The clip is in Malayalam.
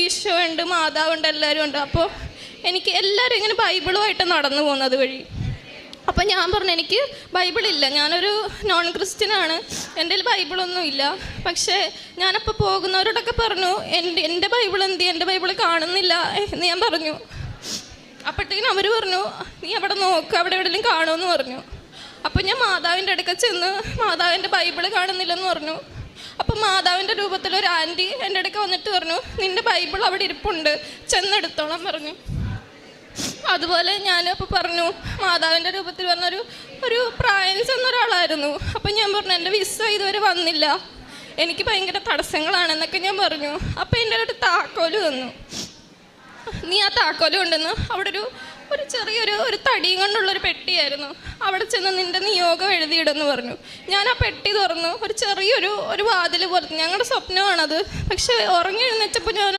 ഈശോ ഉണ്ട്, മാതാവുണ്ട്, എല്ലാവരും ഉണ്ട്. അപ്പോൾ എനിക്ക് എല്ലാവരും ഇങ്ങനെ ബൈബിളുമായിട്ട് നടന്നു പോകുന്നത് വഴി. അപ്പം ഞാൻ പറഞ്ഞു എനിക്ക് ബൈബിളില്ല, ഞാനൊരു നോൺ ക്രിസ്ത്യനാണ്, എൻ്റെ കയ്യിൽ ബൈബിളൊന്നും ഇല്ല. പക്ഷേ ഞാനപ്പോൾ പോകുന്നവരോടൊക്കെ പറഞ്ഞു എൻ്റെ ബൈബിൾ എന്ത്, എൻ്റെ ബൈബിൾ കാണുന്നില്ല എന്ന് ഞാൻ പറഞ്ഞു. അപ്പോഴത്തേക്കും അവർ പറഞ്ഞു നീ അവിടെ നോക്ക്, അവിടെ എവിടെയെങ്കിലും കാണുമെന്ന് പറഞ്ഞു. അപ്പം ഞാൻ മാതാവിൻ്റെ അടുക്ക ചെന്ന് മാതാവിൻ്റെ ബൈബിൾ കാണുന്നില്ലെന്ന് പറഞ്ഞു. അപ്പം മാതാവിൻ്റെ രൂപത്തിലൊരു ആൻറ്റി എൻ്റെ അടുക്ക വന്നിട്ട് പറഞ്ഞു നിൻ്റെ ബൈബിൾ അവിടെ ഇരിപ്പുണ്ട്, ചെന്നെടുത്തോളാം പറഞ്ഞു. അതുപോലെ ഞാനപ്പോൾ പറഞ്ഞു മാതാവിൻ്റെ രൂപത്തിൽ പറഞ്ഞൊരു പ്രായം ചെന്ന ഒരാളായിരുന്നു. അപ്പം ഞാൻ പറഞ്ഞു എൻ്റെ വിസ ഇതുവരെ വന്നില്ല, എനിക്ക് ഭയങ്കര തടസ്സങ്ങളാണെന്നൊക്കെ ഞാൻ പറഞ്ഞു. അപ്പം എൻ്റെ ഒരു താക്കോല് തന്നു, നീ ആ താക്കോല് കൊണ്ടുവന്ന് അവിടെ ഒരു ചെറിയൊരു തടിയും കൊണ്ടുള്ളൊരു പെട്ടിയായിരുന്നു, അവിടെ ചെന്ന് നിൻ്റെ നിയോഗം എഴുതിയിടെന്ന് പറഞ്ഞു. ഞാൻ ആ പെട്ടി തുറന്നു, ഒരു ചെറിയൊരു വാതിൽ പോലെ, ഞങ്ങളുടെ സ്വപ്നമാണത്. പക്ഷെ ഉറങ്ങി എഴുന്നേച്ചപ്പോൾ ഞാൻ